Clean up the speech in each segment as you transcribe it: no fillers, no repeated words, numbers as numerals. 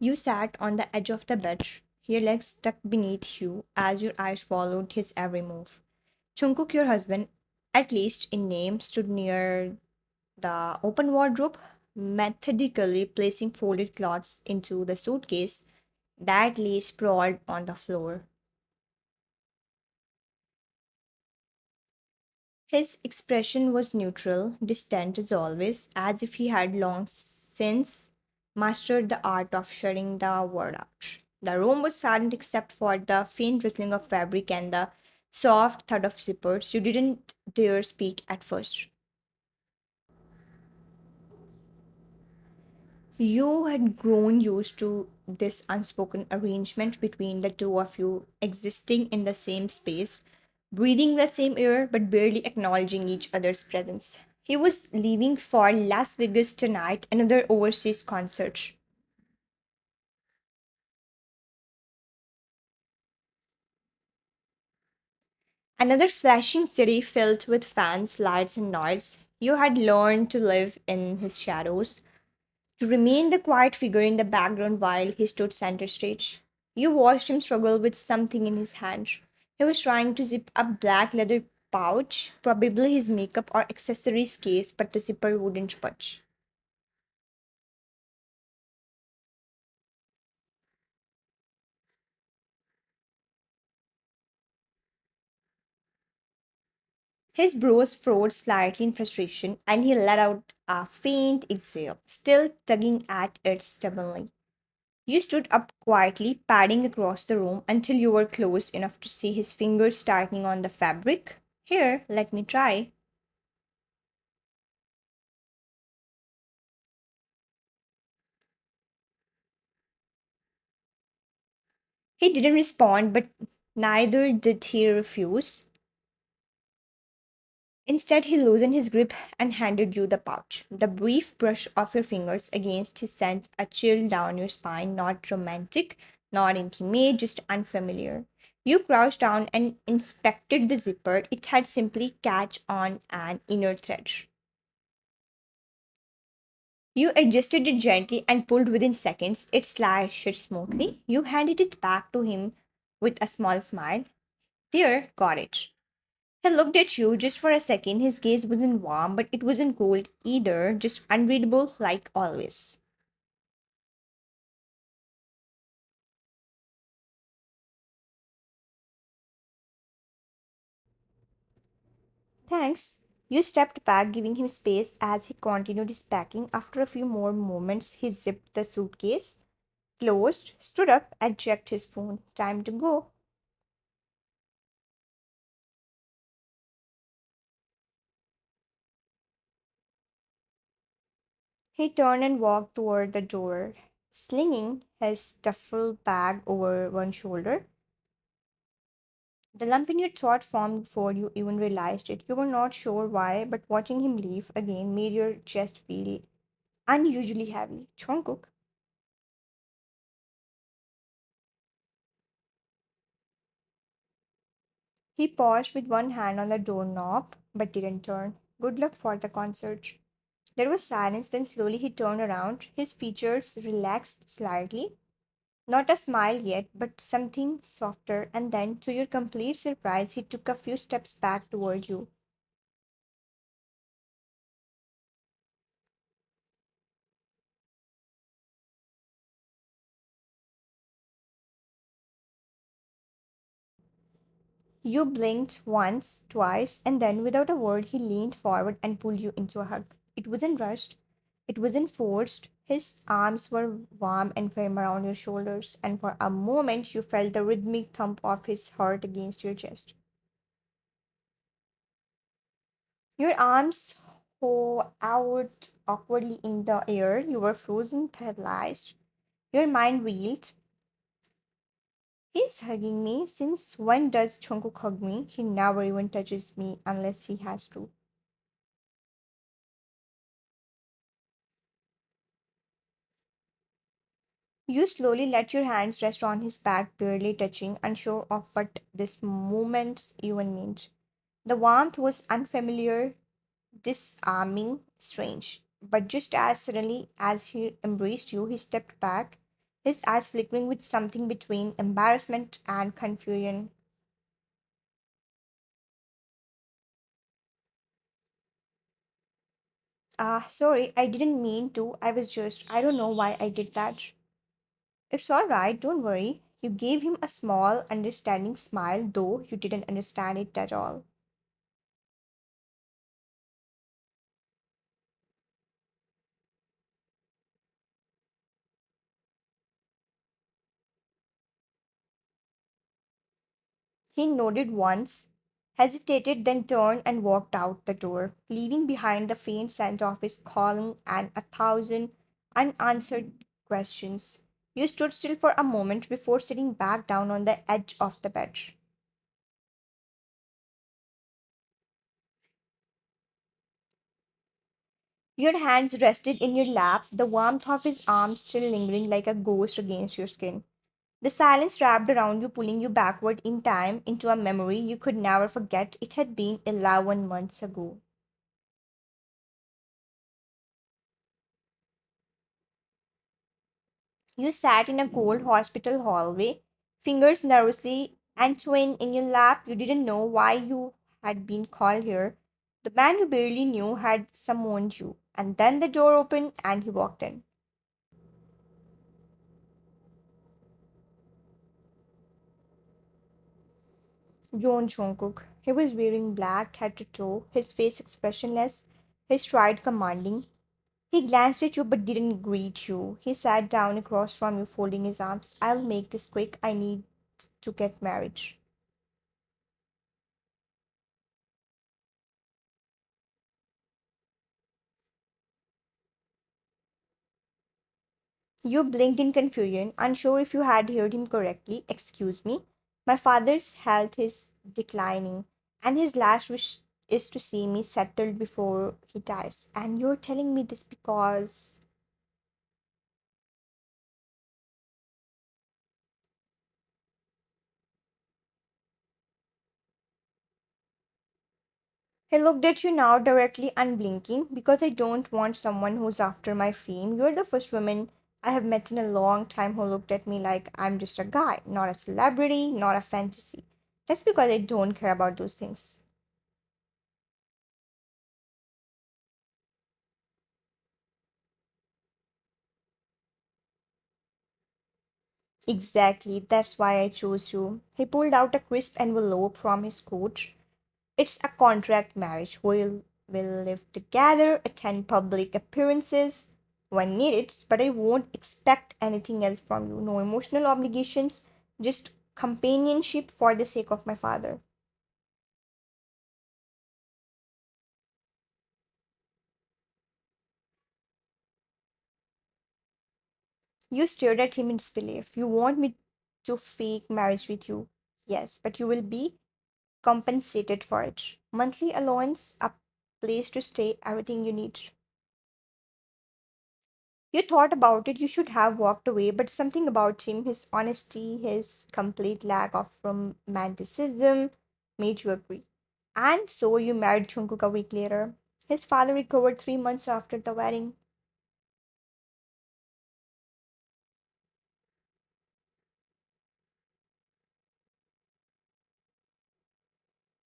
You sat on the edge of the bed, your legs stuck beneath you as your eyes followed his every move. Jungkook, your husband, at least in name, stood near the open wardrobe, methodically placing folded cloths into the suitcase that lay sprawled on the floor. His expression was neutral, distant as always, as if he had long since mastered the art of shutting the word out. The room was silent except for the faint rustling of fabric and the soft thud of zippers. You didn't dare speak at first. You had grown used to this unspoken arrangement between the two of you existing in the same space, breathing the same air but barely acknowledging each other's presence. He was leaving for Las Vegas tonight, another overseas concert. Another flashing city filled with fans, lights, and noise. You had learned to live in his shadows, to remain the quiet figure in the background while he stood center stage. You watched him struggle with something in his hand. He was trying to zip a black leather pouch, probably his makeup or accessories case, but the zipper wouldn't budge. His brows furrowed slightly in frustration, and he let out a faint exhale, still tugging at it stubbornly. You stood up quietly, padding across the room until you were close enough to see his fingers tightening on the fabric. Here, let me try. He didn't respond, but neither did he refuse. Instead, he loosened his grip and handed you the pouch. The brief brush of your fingers against his sent a chill down your spine, not romantic, not intimate, just unfamiliar. You crouched down and inspected the zipper. It had simply catch on an inner thread. You adjusted it gently and pulled within seconds. It slid shut smoothly. You handed it back to him with a small smile. There, got it. He looked at you just for a second. His gaze wasn't warm, but it wasn't cold either, just unreadable like always. Thanks. You stepped back, giving him space as he continued his packing. After a few more moments, he zipped the suitcase, closed, stood up, and checked his phone. Time to go. He turned and walked toward the door, slinging his duffel bag over one shoulder. The lump in your throat formed before you even realized it. You were not sure why, but watching him leave again made your chest feel unusually heavy. Jungkook. He paused with one hand on the doorknob, but didn't turn. Good luck for the concert. There was silence, then slowly he turned around. His features relaxed slightly. Not a smile yet, but something softer, and then, to your complete surprise, he took a few steps back toward you. You blinked once, twice, and then, without a word, he leaned forward and pulled you into a hug. It wasn't rushed, it wasn't forced. His arms were warm and firm around your shoulders, and for a moment you felt the rhythmic thump of his heart against your chest. Your arms ho out awkwardly in the air. You were frozen, paralyzed. Your mind reeled. He's hugging me. Since when does Jungkook hug me? He never even touches me unless he has to. You slowly let your hands rest on his back, barely touching, unsure of what this moment even meant. The warmth was unfamiliar, disarming, strange. But just as suddenly as he embraced you, he stepped back. his eyes flickering with something between embarrassment and confusion. Ah, sorry, I didn't mean to. I don't know why I did that. It's all right, don't worry. You gave him a small, understanding smile, though you didn't understand it at all. He nodded once, hesitated, then turned and walked out the door, leaving behind the faint scent of his calling and a thousand unanswered questions. You stood still for a moment before sitting back down on the edge of the bed. Your hands rested in your lap, the warmth of his arms still lingering like a ghost against your skin. The silence wrapped around you, pulling you backward in time into a memory you could never forget. It had been 11 months ago. You sat in a cold hospital hallway, fingers nervously entwined in your lap. You didn't know why you had been called here. The man you barely knew had summoned you. And then the door opened and he walked in. John Jungkook. He was wearing black head to toe, his face expressionless, his stride commanding. He glanced at you but didn't greet you. He sat down across from you, folding his arms. I'll make this quick. I need to get married. You blinked in confusion, unsure if you had heard him correctly. Excuse me. My father's health is declining, and his last wish is to see me settled before he dies. And you're telling me this because. He looked at you now directly, unblinking. Because I don't want someone who's after my fame. You're the first woman I have met in a long time who looked at me like I'm just a guy, not a celebrity, not a fantasy. That's because I don't care about those things. Exactly, that's why I chose you. He pulled out a crisp envelope from his coat. It's a contract marriage. We'll live together, attend public appearances when needed, but I won't expect anything else from you. No emotional obligations, just companionship for the sake of my father. You stared at him in disbelief. You want me to fake marriage with you? Yes, but you will be compensated for it. Monthly allowance, a place to stay, everything you need. You thought about it, you should have walked away, but something about him, his honesty, his complete lack of romanticism, made you agree. And so you married Jungkook a week later. His father recovered 3 months after the wedding.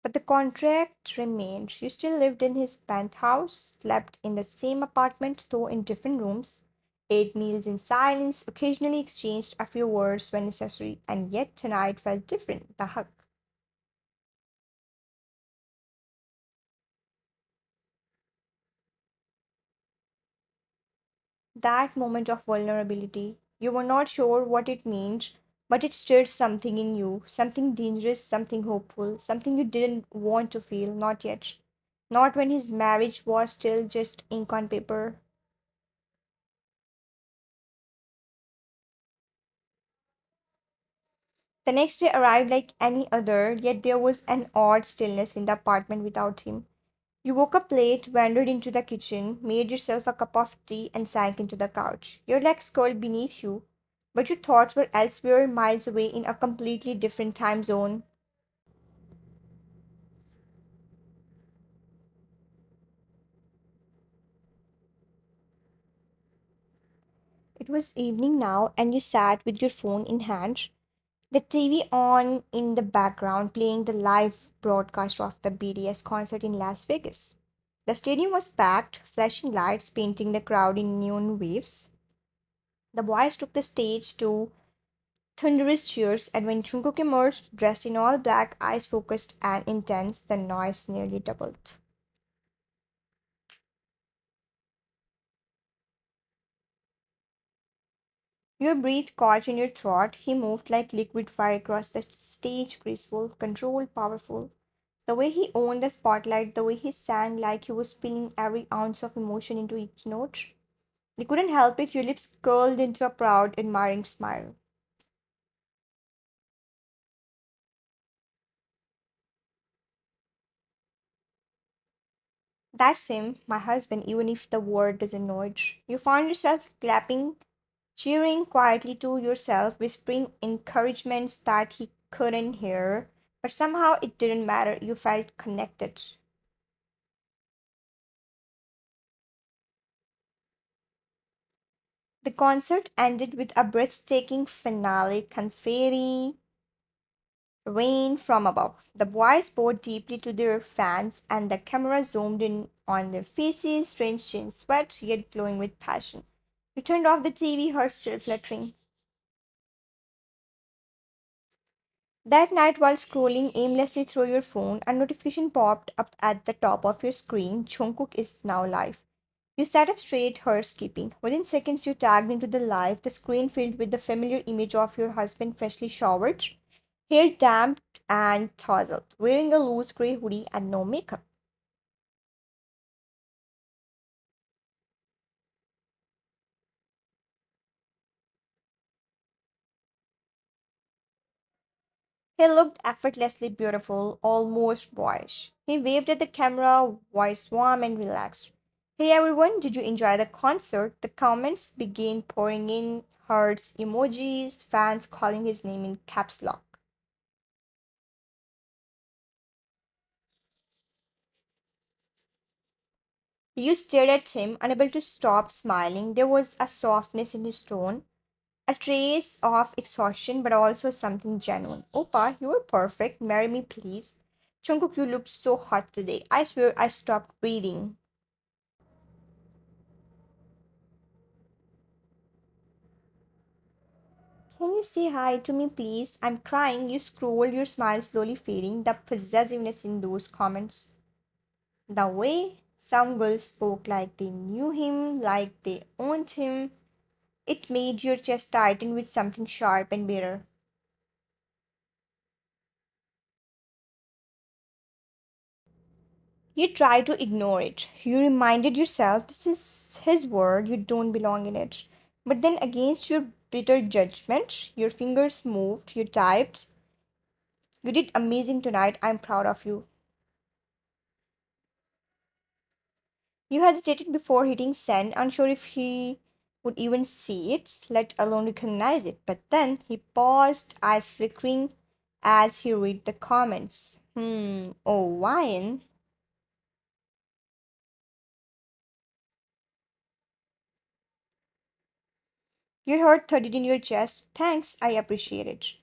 But the contract remained. You still lived in his penthouse, slept in the same apartment, though in different rooms, ate meals in silence, occasionally exchanged a few words when necessary, and yet tonight felt different. The hug. That moment of vulnerability. You were not sure what it meant, but it stirred something in you, something dangerous, something hopeful, something you didn't want to feel, not yet. Not when his marriage was still just ink on paper. The next day arrived like any other, yet there was an odd stillness in the apartment without him. You woke up late, wandered into the kitchen, made yourself a cup of tea, and sank into the couch. Your legs curled beneath you, but your thoughts were elsewhere, miles away in a completely different time zone. It was evening now, and you sat with your phone in hand, the TV on in the background, playing the live broadcast of the BTS concert in Las Vegas. The stadium was packed, flashing lights painting the crowd in neon waves. The boys took the stage to thunderous cheers, and when Jungkook emerged, dressed in all black, eyes focused and intense, the noise nearly doubled. Your breath caught in your throat. He moved like liquid fire across the stage, graceful, controlled, powerful. The way he owned the spotlight, the way he sang like he was feeling every ounce of emotion into each note. You couldn't help it, your lips curled into a proud, admiring smile. That's him, my husband, even if the word doesn't know it. You found yourself clapping, cheering quietly to yourself, whispering encouragements that he couldn't hear, but somehow it didn't matter. You felt connected. The concert ended with a breathtaking finale, confetti, rain from above. The boys bowed deeply to their fans, and the camera zoomed in on their faces, drenched in sweat, yet glowing with passion. You turned off the TV, heart still fluttering. That night, while scrolling aimlessly through your phone, a notification popped up at the top of your screen. Jungkook is now live. You sat up straight, her skipping. Within seconds, you tagged into the live, the screen filled with the familiar image of your husband freshly showered, hair damped and tousled, wearing a loose grey hoodie and no makeup. He looked effortlessly beautiful, almost boyish. He waved at the camera, voice warm and relaxed. Hey everyone, did you enjoy the concert? The comments began pouring in, hearts, emojis, fans calling his name in caps lock. You stared at him, unable to stop smiling. There was a softness in his tone, a trace of exhaustion, but also something genuine. Opa, you were perfect. Marry me, please. Jungkook, you looked so hot today. I swear I stopped breathing. Can you say hi to me, please? I'm crying. You scroll, your smile slowly fading. The possessiveness in those comments. The way some girls spoke like they knew him, like they owned him. It made your chest tighten with something sharp and bitter. You try to ignore it. You reminded yourself this is his world, you don't belong in it. But then, against your bitter judgment, your fingers moved, you typed, you did amazing tonight, I'm proud of you. You hesitated before hitting send, unsure if he would even see it, let alone recognize it. But then he paused, eyes flickering as he read the comments. Oh, wine. Your heart thudded in your chest. Thanks, I appreciate it.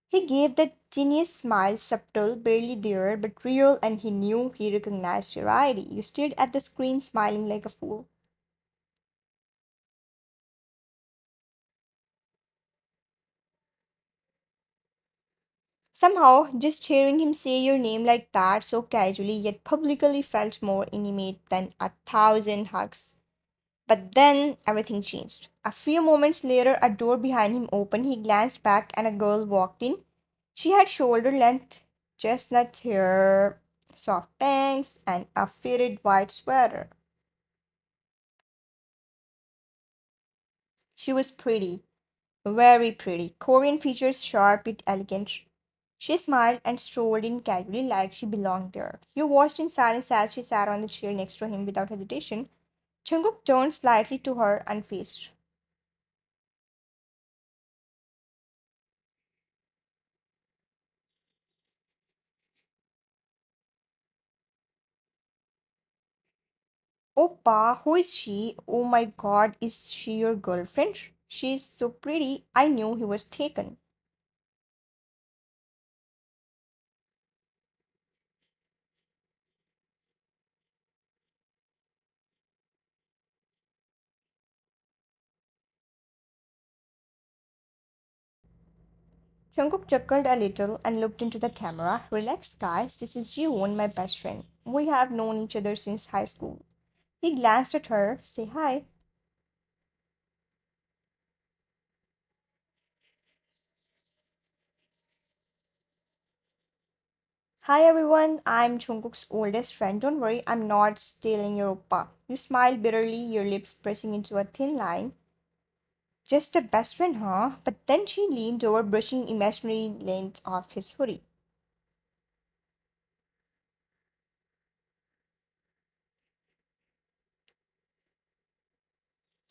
He gave that tiniest smile, subtle, barely there, but real, and he knew he recognized your ID. You stared at the screen, smiling like a fool. Somehow, just hearing him say your name like that, so casually yet publicly, felt more intimate than a thousand hugs. But then everything changed. A few moments later, a door behind him opened. He glanced back and a girl walked in. She had shoulder length chestnut hair, soft bangs, and a faded white sweater. She was pretty, very pretty. Korean features sharp yet elegant. She smiled and strolled in casually like she belonged there. You watched in silence as she sat on the chair next to him without hesitation. Jungkook turned slightly to her unfazed. Oppa, who is she? Oh my god, is she your girlfriend? She's so pretty, I knew he was taken. Jungkook chuckled a little and looked into the camera. Relax, guys, this is Jiwon, my best friend. We have known each other since high school. He glanced at her. Say hi. Hi everyone, I'm Jungkook's oldest friend. Don't worry, I'm not stealing your oppa. You smiled bitterly, your lips pressing into a thin line. Just a best friend, huh? But then she leaned over, brushing imaginary lengths off his hoodie.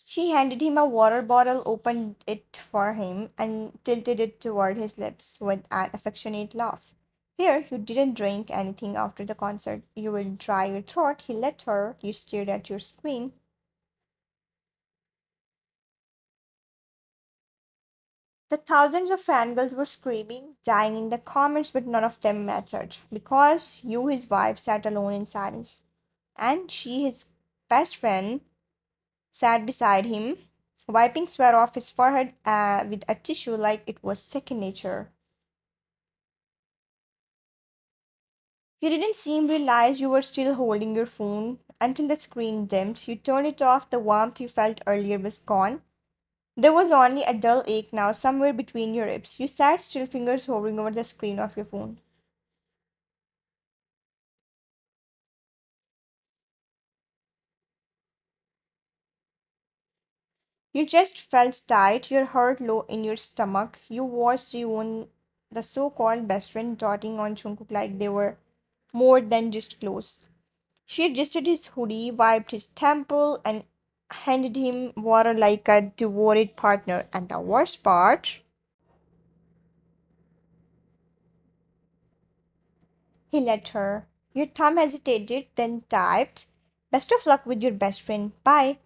She handed him a water bottle, opened it for him, and tilted it toward his lips with an affectionate laugh. Here, you didn't drink anything after the concert. You will dry your throat, he let her. You stared at your screen. The thousands of fangirls were screaming, dying in the comments, but none of them mattered because you, his wife, sat alone in silence. And she, his best friend, sat beside him, wiping sweat off his forehead with a tissue like it was second nature. You didn't seem realize you were still holding your phone until the screen dimmed. You turned it off, the warmth you felt earlier was gone. There was only a dull ache now somewhere between your ribs. You sat still, fingers hovering over the screen of your phone. You just felt tight, your heart low in your stomach. You watched Jiwon, the so-called best friend, dotting on Jungkook like they were more than just clothes. She adjusted his hoodie, wiped his temple, and handed him water like a devoted partner. And the worst part, he let her. Your thumb hesitated, then typed, "Best of luck with your best friend. Bye."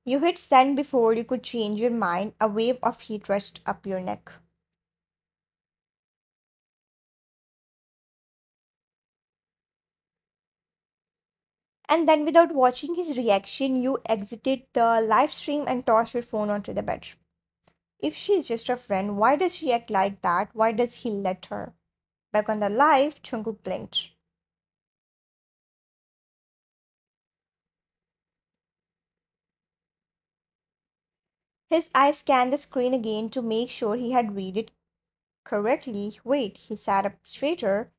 You hit send before you could change your mind. A wave of heat rushed up your neck. And then, without watching his reaction, you exited the live stream and tossed your phone onto the bed. If she's just a friend, why does she act like that? Why does he let her? Back on the live, Jungkook blinked. His eyes scanned the screen again to make sure he had read it correctly. Wait, he sat up straighter,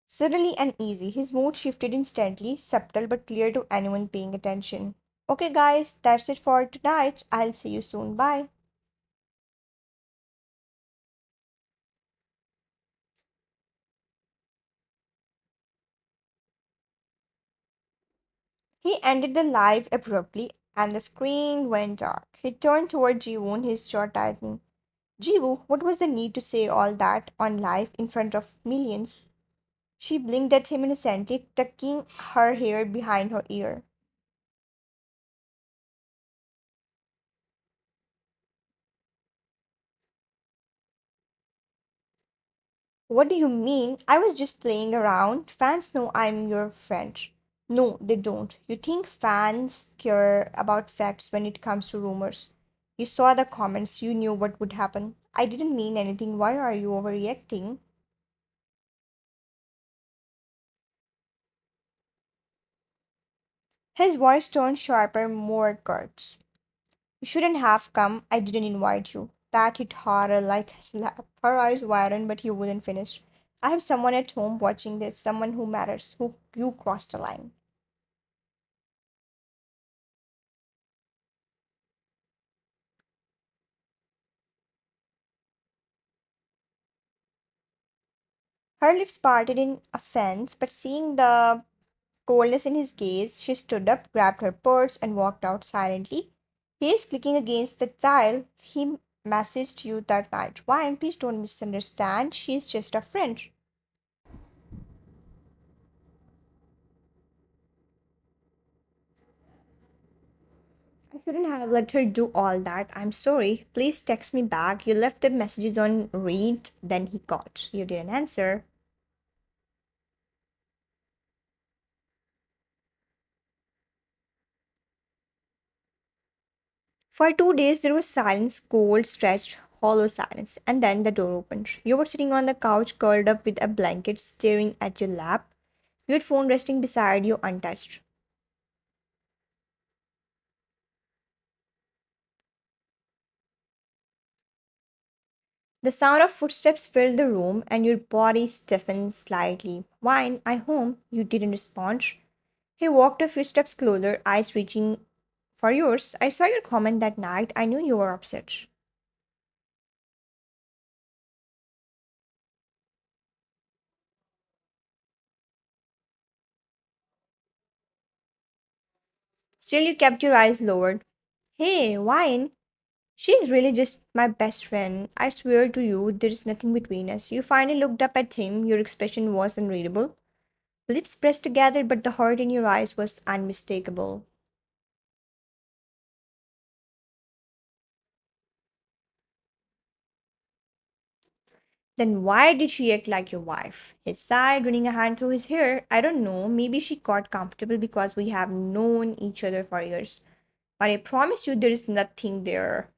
suddenly uneasy. His mood shifted instantly, subtle but clear to anyone paying attention. Okay, guys, that's it for tonight. I'll see you soon. Bye. He ended the live abruptly, and the screen went dark. He turned toward Jiwoon, his jaw tightening. Jiwoo, what was the need to say all that on live in front of millions? She blinked at him innocently, tucking her hair behind her ear. What do you mean? I was just playing around. Fans know I'm your friend. No, they don't. You think fans care about facts when it comes to rumors? You saw the comments, you knew what would happen. I didn't mean anything. Why are you overreacting? His voice turned sharper, more curt. You shouldn't have come. I didn't invite you. That hit harder like a slap. Her eyes widened, but he wouldn't finish. I have someone at home watching this, someone who matters, who you crossed the line. Her lips parted in offense, but seeing the coldness in his gaze, she stood up, grabbed her purse, and walked out silently. Heels clicking against the tile, he messaged you that night. Why? And please don't misunderstand. She's just a friend. Shouldn't have let her do all that. I'm sorry. Please text me back. You left the messages on read, then he called. You didn't answer. For 2 days, there was silence, cold, stretched, hollow silence. And then the door opened. You were sitting on the couch, curled up with a blanket, staring at your lap, your phone resting beside you untouched. The sound of footsteps filled the room, and your body stiffened slightly. Wine, I home. You didn't respond. He walked a few steps closer, eyes reaching for yours. I saw your comment that night. I knew you were upset. Still, you kept your eyes lowered. Hey, Wine, she's really just my best friend. I swear to you, there's nothing between us. You finally looked up at him. Your expression was unreadable. Lips pressed together, but the hurt in your eyes was unmistakable. Then why did she act like your wife? He sighed, running a hand through his hair. I don't know, maybe she got comfortable because we have known each other for years. But I promise you there is nothing there.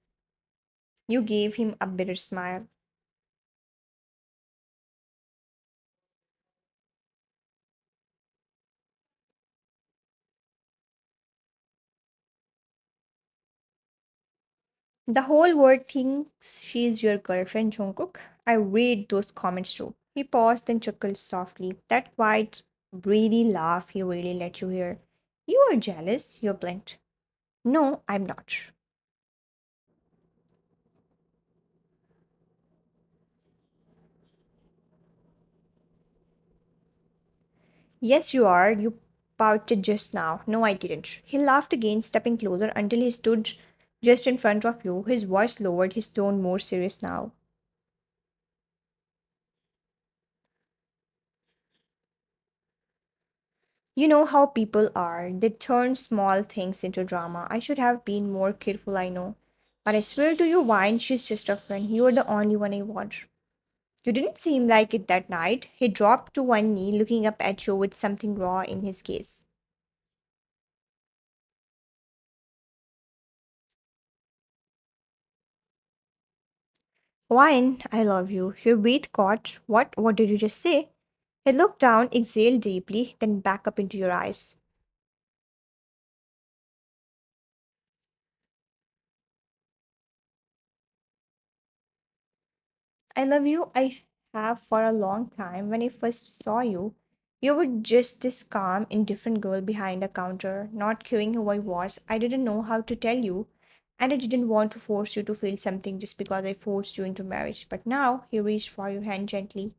You gave him a bitter smile. The whole world thinks she's your girlfriend, Jungkook. I read those comments too. He paused and chuckled softly. That quiet, breathy laugh he really let you hear. You are jealous, you blinked. No, I'm not. Yes, you are. You pouted just now. No, I didn't. He laughed again, stepping closer until he stood just in front of you, his voice lowered, his tone more serious now. You know how people are. They turn small things into drama. I should have been more careful, I know. But I swear to you, Wine, she's just a friend. You are the only one I want. You didn't seem like it that night. He dropped to one knee, looking up at you with something raw in his gaze. Wine, I love you. Your breath caught. What? What did you just say? He looked down, exhaled deeply, then back up into your eyes. I love you. I have for a long time. When I first saw you, you were just this calm, indifferent girl behind a counter, not caring who I was. I didn't know how to tell you, and I didn't want to force you to feel something just because I forced you into marriage. But now he reached for your hand gently.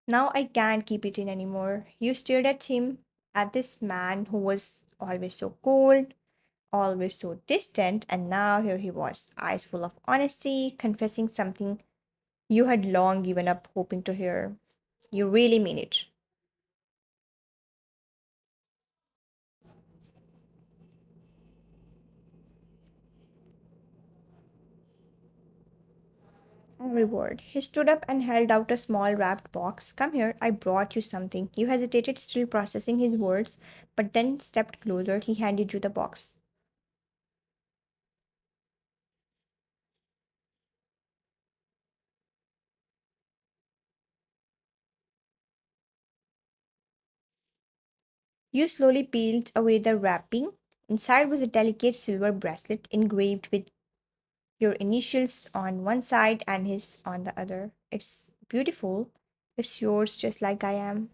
Now I can't keep it in anymore. You stared at him, at this man who was always so cold, always so distant, and now here he was, eyes full of honesty, confessing something you had long given up hoping to hear. You really mean it. A reward. He stood up and held out a small wrapped box. Come here, I brought you something. You hesitated, still processing his words, but then stepped closer. He handed you the box. You slowly peeled away the wrapping. Inside was a delicate silver bracelet engraved with your initials on one side and his on the other. It's beautiful. It's yours just like I am.